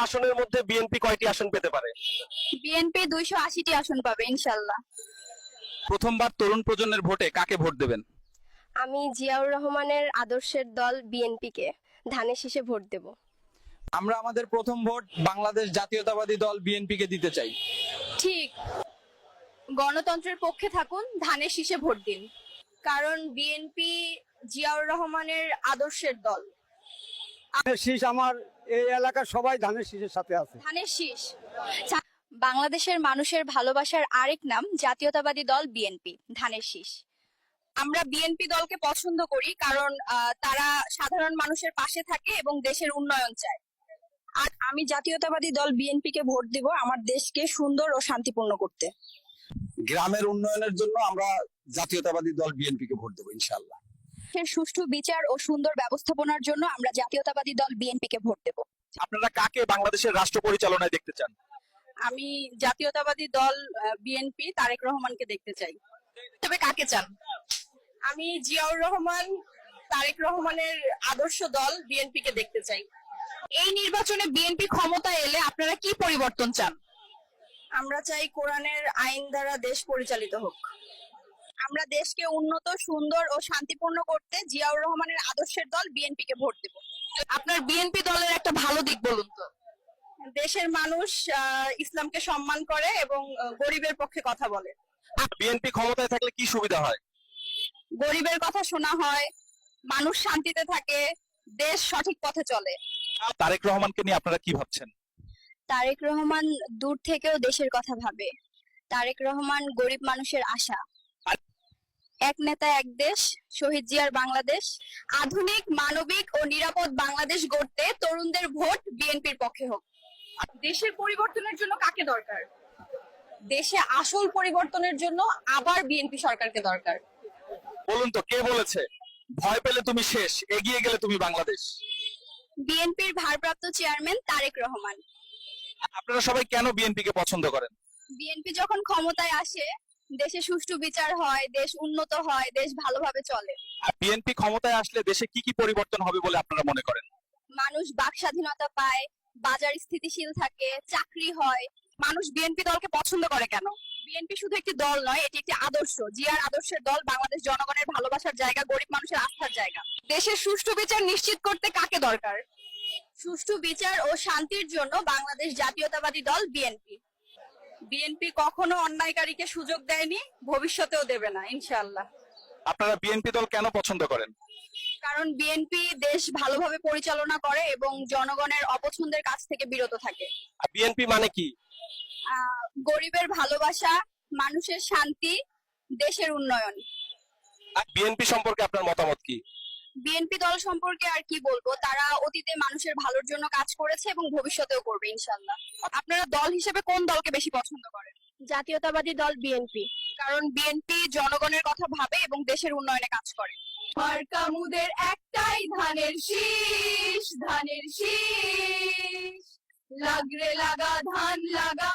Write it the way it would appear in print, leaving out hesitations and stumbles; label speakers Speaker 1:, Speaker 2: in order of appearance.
Speaker 1: আসনের মধ্যে বিএনপি কয়টি আসন পেতে পারে?
Speaker 2: বিএনপি 280টি আসন পাবে ইনশাল্লাহ।
Speaker 3: প্রথমবার তরুণ প্রজন্মের ভোটে কাকে ভোট দেবেন?
Speaker 4: আমি জিয়াউর রহমানের আদর্শের দল বিএনপিকে ধানের শীষে ভোট দেব।
Speaker 3: আমরা আমাদের প্রথম ভোট বাংলাদেশ জাতীয়তাবাদী দল বিএনপি কে দিতে চাই।
Speaker 2: ঠিক, গণতন্ত্রের পক্ষে থাকুন, ধানের শীষে ভোট দিন, কারণ বিএনপি জিয়াউর রহমানের আদর্শের দল।
Speaker 5: শীষ আমার এই এলাকার সবাই ধানের শীষের সাথে আছে।
Speaker 2: ধানের শীষ। বাংলাদেশের মানুষের ভালোবাসার আরেক নাম জাতীয়তাবাদী দল বিএনপি, ধানের শীষ। আমরা বিএনপি দলকে পছন্দ করি কারণ তারা সাধারণ মানুষের পাশে থাকে এবং দেশের উন্নয়ন চায়। আর আমি জাতীয়তাবাদী দল বিএনপি কে ভোট দিব আমার দেশকে সুন্দর ও শান্তিপূর্ণ করতে।
Speaker 3: গ্রামের উন্নয়নের জন্য আমরা জাতীয়তাবাদী দল বিএনপি কে ভোট দেবো ইনশাআল্লাহ।
Speaker 2: দেশের সুষ্ঠু বিচার ও সুন্দর ব্যবস্থাপনার জন্য আমরা জাতীয়তাবাদী দল বিএনপি কে ভোট দেব।
Speaker 1: আপনারা কাকে বাংলাদেশের রাষ্ট্র পরিচালনায় দেখতে চান?
Speaker 2: আমি জাতীয়তাবাদী দল বিএনপি তারেক রহমানকে দেখতে চাই। তবে কাকে চান? আমি জিয়াউর রহমান তারেক রহমানের আদর্শ দল বিএনপি কে দেখতে চাই। এই নির্বাচনে বিএনপি ক্ষমতায় এলে আপনারা কি পরিবর্তন চান? আমরা চাই কোরআনের আইন দ্বারা দেশ পরিচালিত হোক। আমরা দেশকে উন্নত, সুন্দর ও শান্তিপূর্ণ করতে জিয়াউর রহমানের আদর্শের দল বিএনপি কে ভোট দেব। আপনার বিএনপি দলের একটা ভালো দিক বলুন তো। দেশের মানুষ ইসলামকে সম্মান করে এবং গরিবের পক্ষে কথা বলে।
Speaker 1: বিএনপি ক্ষমতায় থাকলে কি সুবিধা হয়?
Speaker 2: গরিবের কথা শোনা হয়, মানুষ শান্তিতে থাকে, দেশ সঠিক পথে চলে।
Speaker 1: তারেক রহমানকে নিয়ে আপনারা কি ভাবছেন?
Speaker 2: তারেক রহমান দূর থেকেও দেশের কথা ভাবে। তারেক রহমান গরিব মানুষের আশা। এক নেতা এক দেশ, শহীদ জিয়ার বাংলাদেশ। আধুনিক, মানবিক ও নিরাপদ বাংলাদেশ গড়তে তরুণদের ভোট বিএনপির পক্ষে হোক। দেশের পরিবর্তনের জন্য কাকে দরকার? দেশে আসল পরিবর্তনের জন্য আবার বিএনপি সরকারকে দরকার।
Speaker 1: বলুন তো, কে বলেছে ভয় পেলে তুমি শেষ, এগিয়ে গেলে তুমি বাংলাদেশ?
Speaker 2: বিএনপির ভারপ্রাপ্ত চেয়ারম্যান তারেক রহমান।
Speaker 1: আপনারা সবাই কেন বিএনপি কে পছন্দ করেন?
Speaker 2: বিএনপি যখন ক্ষমতায় আসে দেশে সুষ্ঠু বিচার হয়, দেশ উন্নত হয়, দেশ ভালোভাবে চলে।
Speaker 1: আর বিএনপি ক্ষমতায় আসলে দেশে কি কি পরিবর্তন হবে বলে আপনারা মনে করেন?
Speaker 2: মানুষ বাক স্বাধীনতা পায়, বাজার স্থিতিশীল থাকে, চাকরি হয়। মানুষ বিএনপি দলকে পছন্দ করে কেন? বিএনপি শুধু একটি দল নয়, এটি একটি আদর্শ। জিয়ার আদর্শের দল বাংলাদেশ জনগণের ভালোবাসার জায়গা, গরিব মানুষের আস্থার জায়গা। দেশের সুষ্ঠু বিচার নিশ্চিত করতে কাকে দরকার? সুষ্ঠু বিচার ও শান্তির জন্য বাংলাদেশ জাতীয়তাবাদী দল বিএনপি। বিএনপি কখনো অন্যায়কারীকে সুযোগ দেয়নি, ভবিষ্যতেও দেবে না ইনশাআল্লাহ।
Speaker 1: আপনারা বিএনপি দল কেন পছন্দ করেন?
Speaker 2: কারণ বিএনপি দেশ ভালোভাবে পরিচালনা করে এবং জনগণের অপছন্দের কাছ থেকে বিরত থাকে।
Speaker 1: বিএনপি মানে কি?
Speaker 2: গরিবের ভালোবাসা, মানুষের শান্তি, দেশের উন্নয়ন।
Speaker 1: বিএনপি সম্পর্কে আপনার মতামত কি?
Speaker 2: বিএনপি দল সম্পর্কে আর কি বলবো, তারা অতীতে মানুষের ভালোর জন্য কাজ করেছে এবং ভবিষ্যতেও করবে ইনশাআল্লাহ। আপনারা দল হিসেবে কোন দলকে বেশি পছন্দ করেন?
Speaker 4: জাতীয়তাবাদী দল বিএনপি,
Speaker 2: কারণ বিএনপি জনগণের কথা ভাবে এবং দেশের উন্নয়নে কাজ করে। মার্কামুদের একটাই ধানের শীষ, ধানের শীষ। লাগরে লাগা ধান লাগা।